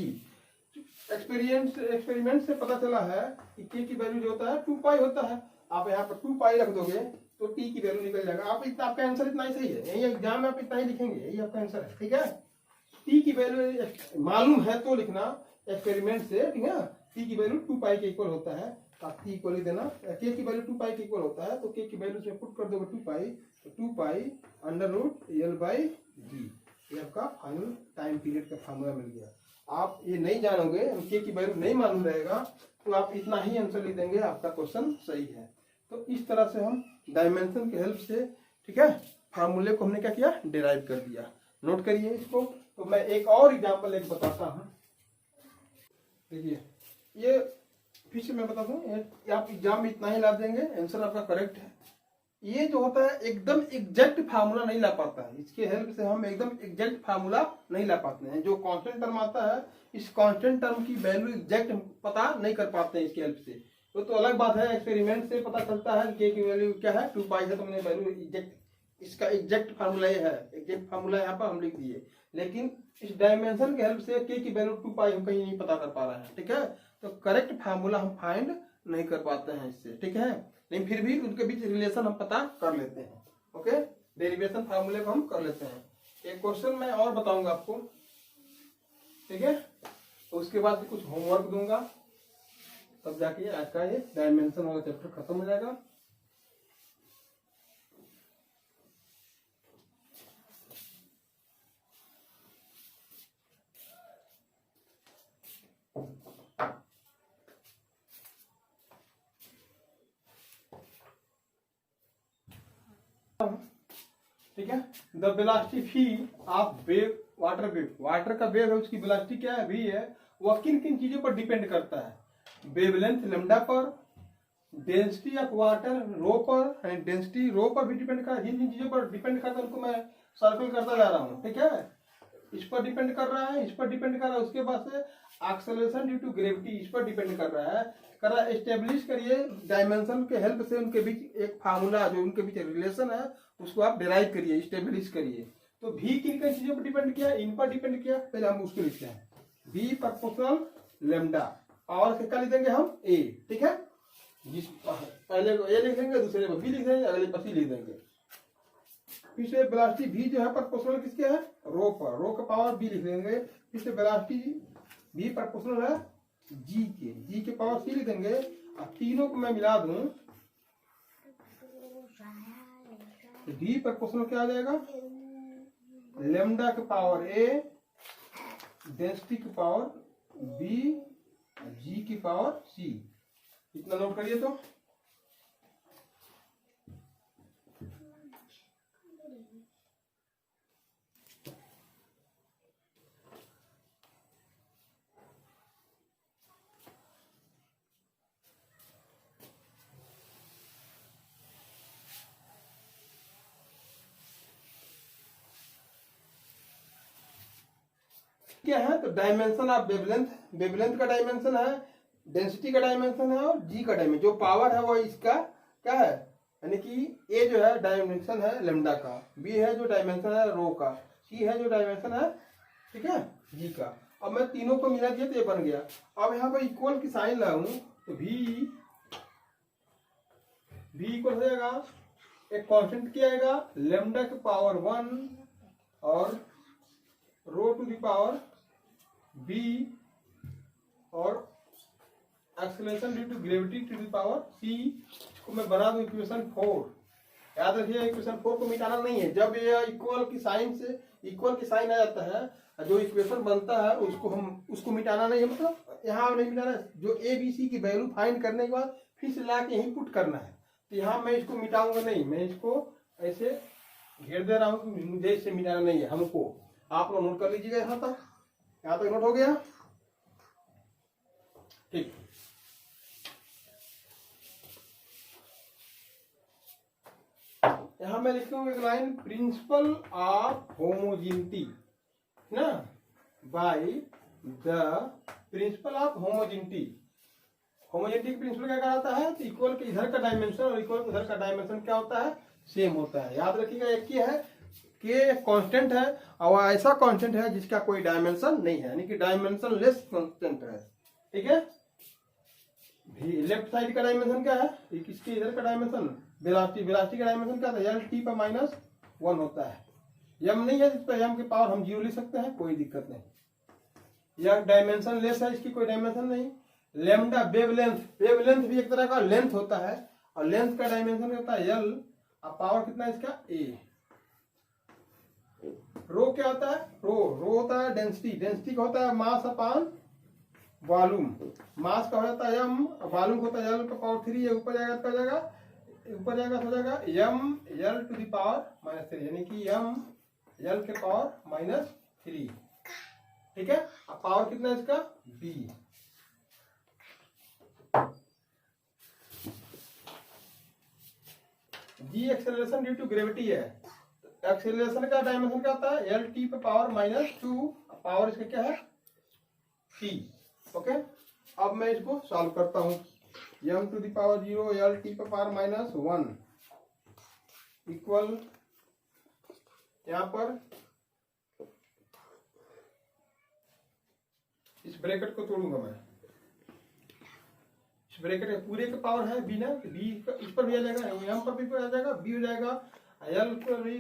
Experiment से पता चला है कि के की वैल्यू जो होता है 2π होता है। आप यहाँ पर 2π रख दोगे तो टी की वैल्यू निकल जाएगा। आप इतना, आपका आंसर इतना ही सही है, यही एग्जाम में आप इतना ही लिखेंगे, यही आपका आंसर है। ठीक है, टी की वैल्यू मालूम है तो लिखना एक्सपेरिमेंट से, ठीक है। टी की वैल्यू 2π के इक्वल होता है, आप टी इक्वल ही देना, के की वैल्यू 2π के इक्वल होता है तो के की वैल्यू में पुट कर दोगे 2π, तो 2π अंडर रूट L/G, ये आपका फाइनल टाइम पीरियड का फार्मूला मिल गया। आप ये नहीं जानोगे, के की वैल्यू नहीं मालूम रहेगा तो आप इतना ही आंसर लिख देंगे, आपका क्वेश्चन सही है। तो इस तरह से हम डायमेंशन के हेल्प से, ठीक है, फार्मूले को हमने क्या किया, डिराइव कर दिया। नोट करिए इसको। तो मैं एक और एग्जाम्पल एक बताता हूँ। देखिए, ये फिर से मैं बता दूं, आप एग्जाम में इतना ही ला देंगे, आंसर आपका करेक्ट है। ये जो होता है एकदम एग्जैक्ट फार्मूला नहीं ला पाता है, इसके हेल्प से हम एकदम एग्जैक्ट फार्मूला नहीं ला पाते हैं। जो कांस्टेंट टर्म आता है, इस कांस्टेंट टर्म की वैल्यू एग्जैक्ट पता नहीं कर पाते हैं इसके हेल्प से। तो अलग बात है, एक्सपेरिमेंट से पता चलता है के की वैल्यू क्या है, 2π है, तो मैंने वैल्यू एग्जैक्ट, इसका एग्जैक्ट फार्मूला ये है, एग्जैक्ट फार्मूला यहाँ पर हम लिख दिए। लेकिन इस डायमेंशन के हेल्प से के की वैल्यू 2π हम कहीं नहीं पता कर पा रहे हैं। ठीक है, तो करेक्ट फार्मूला हम फाइंड नहीं कर पाते हैं इससे। ठीक है, लेकिन फिर भी उनके बीच रिलेशन हम पता कर लेते हैं। ओके, डेरिवेशन फार्मूले को हम कर लेते हैं। एक क्वेश्चन मैं और बताऊंगा आपको, ठीक है, तो उसके बाद कुछ होमवर्क दूंगा, तब जाके आज का ये डायमेंशन वाला चैप्टर खत्म हो जाएगा। ठीक है, the velocity of wave, water का वेव है, उसकी वेलोसिटी क्या है, v है। वह किन किन चीजों पर डिपेंड करता है, वेवलेंथ लैम्डा पर, डेंसिटी ऑफ वाटर रो पर, डेंसिटी रो पर भी डिपेंड कर, जिन जिन चीजों पर डिपेंड करता है उनको मैं सर्कल करता जा रहा हूँ। ठीक है, इस पर डिपेंड कर रहा है, इस पर डिपेंड कर रहा है, उसके बाद से एक्सेलरेशन ड्यू टू ग्रेविटी, इस पर डिपेंड कर रहा है। एस्टेब्लिश करिए डायमेंशन के हेल्प से उनके बीच एक फार्मूला, जो उनके बीच रिलेशन है उसको आप डिराइव करिए, स्टेब्लिश करिए। तो भी किन किन चीजों पर डिपेंड किया, इन पर डिपेंड किया, पहले हम उसको लिखते हैं, v प्रोपोर्शनल लैम्डा, और क्या लिख देंगे हम a। ठीक है, जिस पहले को a लिख देंगे, दूसरे को b लिख देंगे, अगले पर c लिख देंगे। फिर से वेलोसिटी v जो है प्रोपोर्शनल किसके है, रो पर, रो का पावर b लिख देंगे। फिर से वेलोसिटी v प्रोपोर्शनल है g के पावर c लिख देंगे। अब तीनों को मैं मिला दूं तो v प्रोपोर्शनल क्या आ जाएगा, लेमडा के पावर a, डेंसिटी की पावर b, g की पावर c। इतना नोट करिए। तो क्या है, तो डायमेंशन ऑफ वेवलेंथ, वेवलेंथ का डायमेंशन है, डेंसिटी का डायमेंशन है और जी का डायमेंशन, जो पावर है वो इसका क्या है, यानी कि ए जो है डायमेंशन है लेमडा का, बी है जो डायमेंशन है रो का, सी है जो डायमेंशन है, ठीक है, जी का। अब मैं तीनों को मिला दिया तो ये बन गया। अब यहाँ पर इक्वल की साइन लाऊं तो भी इक्वल हो जाएगा, एक कांस्टेंट क्या आएगा, लेमडा के पावर 1 और rho to the power b और acceleration due to gravity to the power c। इसको मैं बना दूं इक्वेशन 4। याद रखिए इक्वेशन 4 को मिटाना नहीं है। जब ये इक्वल की साइन से इक्वल की साइन आ जाता है, जो इक्वेशन बनता है उसको मिटाना नहीं है, मतलब यहाँ नहीं मिटाना है। जो a b c की वैल्यू फाइंड करने के बाद फिर से ला के यहीं पुट करना है। तो यहाँ मैं इसको मिटाऊंगा नहीं, मैं इसको ऐसे घेर दे रहा हूँ कि मुझे इससे मिटाना नहीं है हमको। आप लोग नोट कर लीजिएगा यहाँ तक नोट हो गया, ठीक। यहां मैं लिखता हूं एक लाइन, प्रिंसिपल ऑफ होमोजेनिटी ना, by the principle of homogeneity. Homogeneity principle क्या कहलाता है, तो इक्वल के इधर का डायमेंशन और इक्वल उधर का डायमेंशन क्या होता है, सेम होता है। याद रखिएगा एक ही है के कांस्टेंट है और ऐसा कांस्टेंट है जिसका कोई डायमेंशन नहीं है, यानी कि डायमेंशन लेस कांस्टेंट है, ठीक है। लेफ्ट साइड का डायमेंशन क्या है, किसके इधर का डायमेंशन, वेलोसिटी का डायमेंशन क्या था, lt पर -1 होता है। m नहीं है जिस पर m की पावर हम 0 लिख सकते हैं, कोई दिक्कत नहीं। यह डायमेंशन लेस है, इसकी कोई डायमेंशन नहीं। लेमडा वेवलेंथ भी एक तरह का लेंथ होता है और लेंथ का डायमेंशन होता है l और पावर कितना है इसका a। रो क्या होता है, रो होता है डेंसिटी का होता है मास अपॉन वॉल्यूम। मास का हो जाता है m, वॉल्यूम का होता है l का पावर 3 है, ऊपर जाएगा तो हो जाएगा m l to the power -3, यानी कि m l के पावर -3, ठीक है। अब पावर कितना है इसका b। g acceleration due to gravity है, एक्सेलरेशन का डायमेंशन क्या होता है, एल टी पे पावर -2, पावर इसका क्या है t, ओके। अब मैं इसको सॉल्व करता हूं, m to the power 0 L T पे पावर -1 इक्वल, यहां पर इस ब्रैकेट को तोड़ूंगा मैं, इस ब्रैकेट के पूरे के पावर है b ना, b इस पर भी आ जाएगा, m पर भी आ जाएगा, b हो जाएगा, l पर भी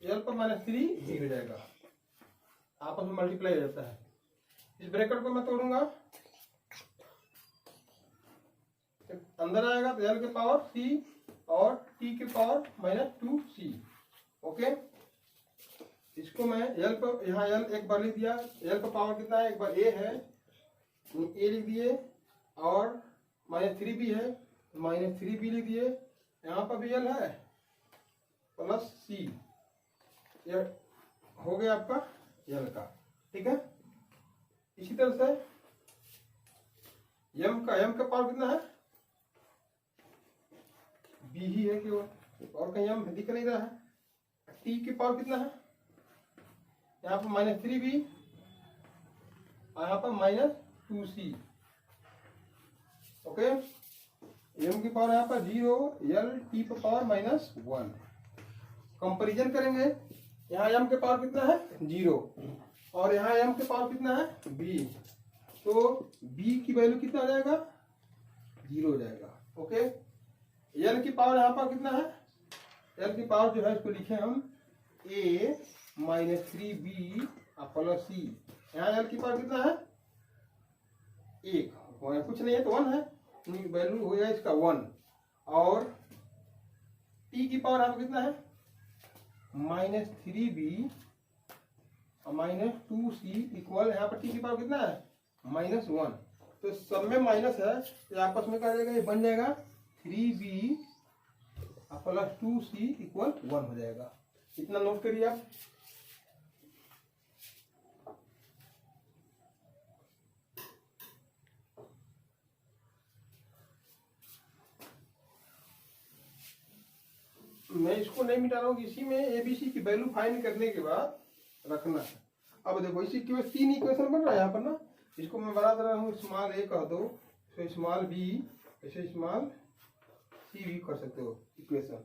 l पर -3 b हो जाएगा, आपस में मल्टीप्लाई हो जाता है। इस ब्रैकेट को मैं तोड़ूंगा, अंदर आएगा तो l के पावर c और t के पावर -2c, ओके। इसको मैं l पर, यहाँ l एक बार लिख दिया, l का पावर कितना है, एक बार a है, a लिख दिए, और -3 भी है, -3 भी लिख दिए, यहाँ पर भी l है प्लस c, यह हो गया आपका l का, ठीक है। इसी तरह से m का पावर कितना है, b ही है केवल, और कहीं m दिख नहीं रहा है। t की पावर कितना है, यहाँ पर -3 भी और यहाँ पर -2c, ओके। m की पावर यहाँ पर 0, l t पर पावर -1। कंपैरिजन करेंगे, यहाँ m के पावर कितना है 0 और यहाँ m के पावर कितना है b, तो b की वैल्यू कितना आ जाएगा 0 हो जाएगा, ओके। l की पावर यहाँ पर कितना है एल की पावर जो है इसको लिखे हम a माइनस 3b प्लस सी। यहाँ एल की पावर कितना है 1, कुछ नहीं है तो 1 है, वैल्यू हो गया इसका 1। और t की पावर आपको कितना है minus 3b minus 2c equal, यहाँ पर t की पावर कितना है -1। तो सब में माइनस है तो आपस में क्या हो जाएगा, ये बन जाएगा 3b प्लस 2c इक्वल 1 हो जाएगा। इतना नोट करिए आप। मैं इसको नहीं मिटा रहा हूँ, इसी में एबीसी की वैल्यू फाइंड करने के बाद रखना है। अब देखो इसी की 3 इक्वेशन बन रहा है यहाँ पर ना, इसको मैं बता दे रहा हूँ स्मॉल a कह दो, तो स्मॉल b, ऐसे स्मॉल c भी कर सकते हो इक्वेशन।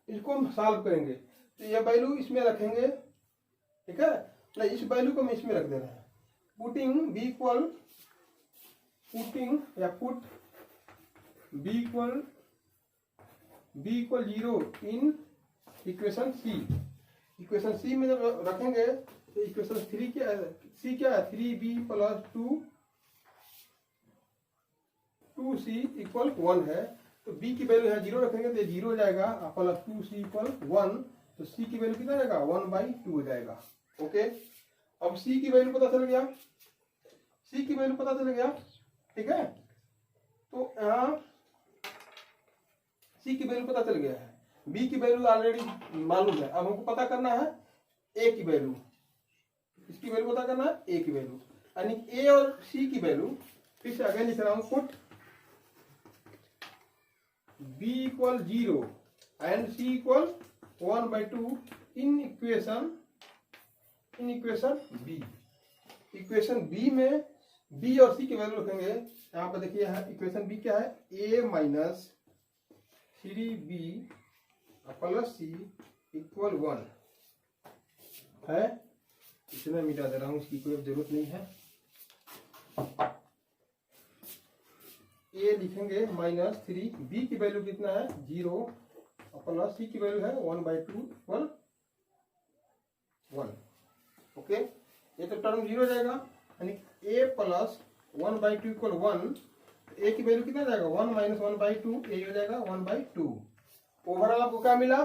इसको हम सॉल्व करेंगे तो यह वैल्यू इसमें रखेंगे, ठीक है, नहीं इस वैल्यू को मैं इसमें रख देना है। पुटिंग b इक्वल, पुटिंग या put b equal 0 in equation C. Equation C में जब रखेंगे तो इक्वेशन 3 क्या है, सी क्या है 3b प्लस 2c इक्वल 1 है। तो b की वैल्यू है 0 रखेंगे तो 0 हो जाएगा, प्लस 2c इक्वल 1, तो c की वैल्यू कितना जाएगा 1/2 हो जाएगा। ओके, अब c की वैल्यू पता चल गया, c की वैल्यू पता चल गया, ठीक है। तो यहाँ c की वैल्यू पता चल गया है, b की वैल्यू ऑलरेडी मालूम है। अब हमको पता करना है a की वैल्यू, इसकी वैल्यू पता करना है a की वैल्यू, यानी a और c की वैल्यू फिर से अगेन लिख रहा हूं, put b equal 0 and c equal 1/2 in equation b। Equation b में b और c की वैल्यू रखेंगे। यहाँ पर देखिए इक्वेशन b क्या है, a minus 3b plus c equal 1 है। इसमें मिटा दे रहा हूँ, इसकी कोई जरूरत नहीं है। a लिखेंगे -3, b की वैल्यू कितना है 0 प्लस c की वैल्यू है 1/2 इक्वल 1। ओके, ये तो टर्म 0 जाएगा, यानी a प्लस 1/2 इक्वल 1। a की वैल्यू कितना जाएगा 1 माइनस 1/2, a हो जाएगा 1/2। ओवरऑल आपको क्या मिला,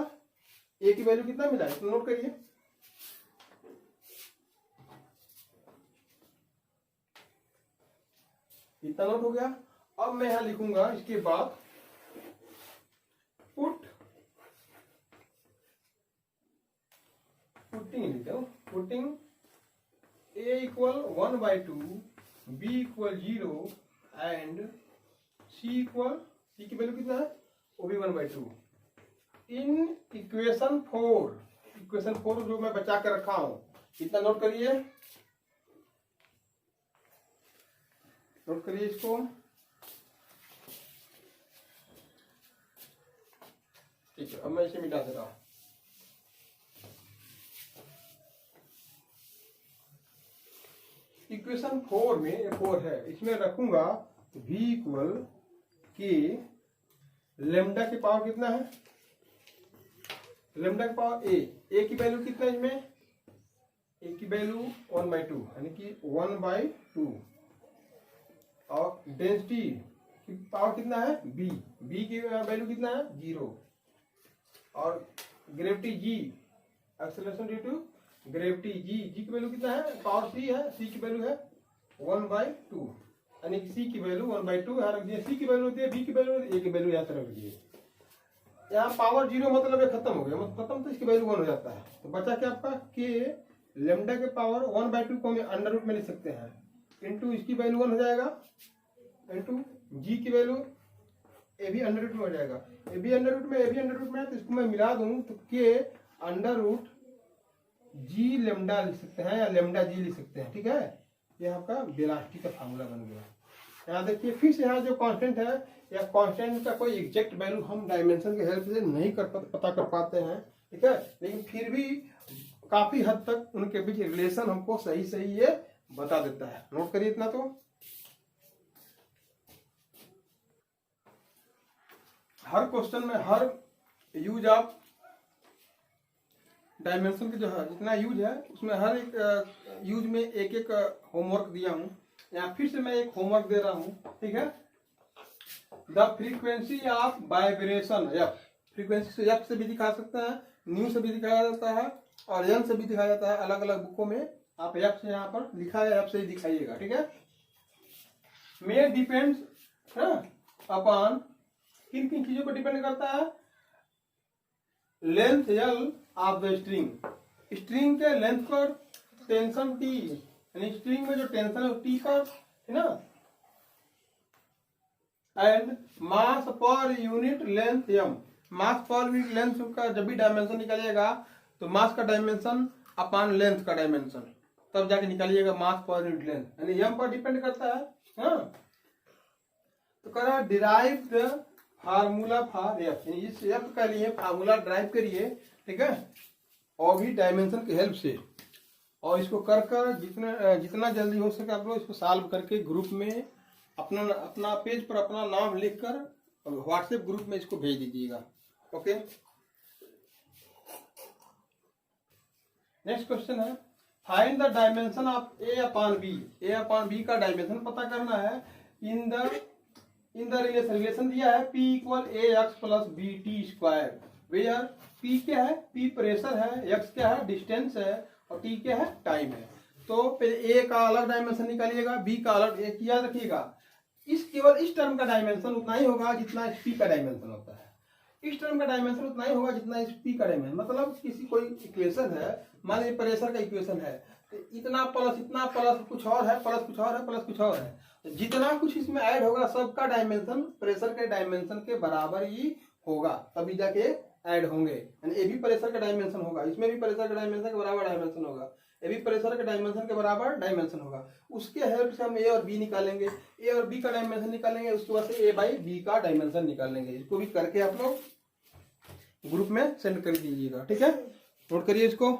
a की वैल्यू कितना मिला, इसको नोट करिए। इतना नोट हो गया। अब मैं यहां लिखूंगा इसके बाद पुटिंग लिखता हूं, putting a equal 1/2, b equal 0 and c equal, c की वैल्यू कितना है वो भी 1/2 इन इक्वेशन 4। इक्वेशन 4 जो मैं बचा के रखा हूं, इतना नोट करिए, नोट करिए इसको। ठीक है, अब मैं इसे मिटा दे रहा हूं। इक्वेशन 4 में ये 4 है, इसमें रखूंगा v इक्वल के, लेमडा की पावर कितना है, लेमडा की पावर a की वैल्यू कितना है इसमें, a की वैल्यू 1/2 यानी कि 1/2। और डेंसिटी की पावर कितना है b की वैल्यू कितना है 0। और gravity g, acceleration due to gravity g की वैल्यू कितना है, पावर c है, c की वैल्यू है 1/2, यानी कि c की वैल्यू 1/2 यहाँ रख दिए। c की वैल्यू होती है, b की वैल्यू होती है, a की वैल्यू यहाँ से रख दिए। यहाँ पावर 0 मतलब ये खत्म हो गया, मतलब खत्म, तो इसकी वैल्यू 1 हो जाता है। तो बचा क्या आपका k, लेमडा के पावर 1/2 को हम अंडर रूट में लिख सकते हैं, इंटू इसकी वैल्यू 1 हो जाएगा, इंटू g की वैल्यू ए भी अंडर रूट में हो जाएगा, ए भी अंडर रूट में, ए भी अंडर रूट में है, तो इसको मैं मिला दूं तो के अंडर रूट जी लेमडा लिख सकते हैं या लेमडा जी लिख सकते हैं, ठीक है। ये आपका वेलोसिटी का फार्मूला बन गया। यहाँ देखिए फिर से यहाँ जो कांस्टेंट है, या कांस्टेंट का कोई एग्जैक्ट वैल्यू हम डायमेंशन के हेल्प से नहीं पता कर पाते हैं, ठीक है, लेकिन फिर भी काफी हद तक उनके बीच रिलेशन हमको सही सही ये बता देता है। नोट करिए इतना। तो हर क्वेश्चन में, हर यूज ऑफ डायमेंशन के जो है जितना यूज है उसमें हर एक यूज में एक एक होमवर्क दिया हूँ। यहाँ फिर से मैं एक होमवर्क दे रहा हूँ, ठीक है। The frequency of vibration F, frequency से एफ से भी दिखा सकते हैं, न्यू से भी दिखाया जाता है और एन से भी दिखाया जाता है। अलग अलग बुकों में आप एफ से यहाँ पर लिखा है, एफ से ही दिखाइएगा, ठीक है। मे डिपेंड्स अपॉन, किन किन चीजों पर डिपेंड करता है? Length L of the string, string के लेंथ पर टेंशन टी, यानी स्ट्रिंग में जो टेंशन है टी पर, है ना। And mass per unit length M, mass per unit length का जब भी डायमेंशन निकालिएगा तो मास का डायमेंशन अपॉन लेंथ का डायमेंशन, तब जाके निकालिएगा मास पर यूनिट लेंथ, यानी एम पर डिपेंड करता है। हाँ, तो कह रहा derive the formula for F, इस एफ का लिए फार्मूला ड्राइव करिए, ठीक है, और भी डायमेंशन की हेल्प से। और इसको कर कर जितना जल्दी हो सके आप लोग इसको सॉल्व करके ग्रुप में अपना पेज पर अपना नाम लिखकर व्हाट्सएप ग्रुप में इसको भेज दीजिएगा। ओके, नेक्स्ट क्वेश्चन है find the dimension of A upon B, A upon B का डायमेंशन पता करना है। इन द रिलेशन दिया है P equal A X plus B T square, where P क्या है? P प्रेशर है, X क्या है? डिस्टेंस है, और T क्या है? टाइम है। तो A का अलग डायमेंशन निकालिएगा, B का अलग, एक याद रखिएगा केवल इस टर्म का डायमेंशन उतना ही होगा जितना इस P का डायमेंशन होता है। इस टर्म का डायमेंशन उतना ही होगा जितना इस P का डायमेंशन, मतलब किसी कोई इक्वेशन है, मान लीजिए प्रेशर का इक्वेशन है, तो इतना प्लस कुछ और है, प्लस कुछ और है, प्लस कुछ और है, जितना कुछ इसमें ऐड होगा सबका डायमेंशन प्रेशर के डायमेंशन के बराबर ही होगा, तभी जाके ऐड होंगे। यानी ये भी प्रेशर का डायमेंशन होगा, इसमें भी प्रेशर के डायमेंशन के बराबर डायमेंशन होगा, ये भी प्रेशर के डायमेंशन के बराबर डायमेंशन होगा। उसके हेल्प से हम ए और बी निकालेंगे, ए और बी का डायमेंशन निकालेंगे, उसके बाद से ए बाई बी का डायमेंशन निकालेंगे। इसको भी करके आप लोग ग्रुप में सेंड कर दीजिएगा, ठीक है। नोट करिए इसको।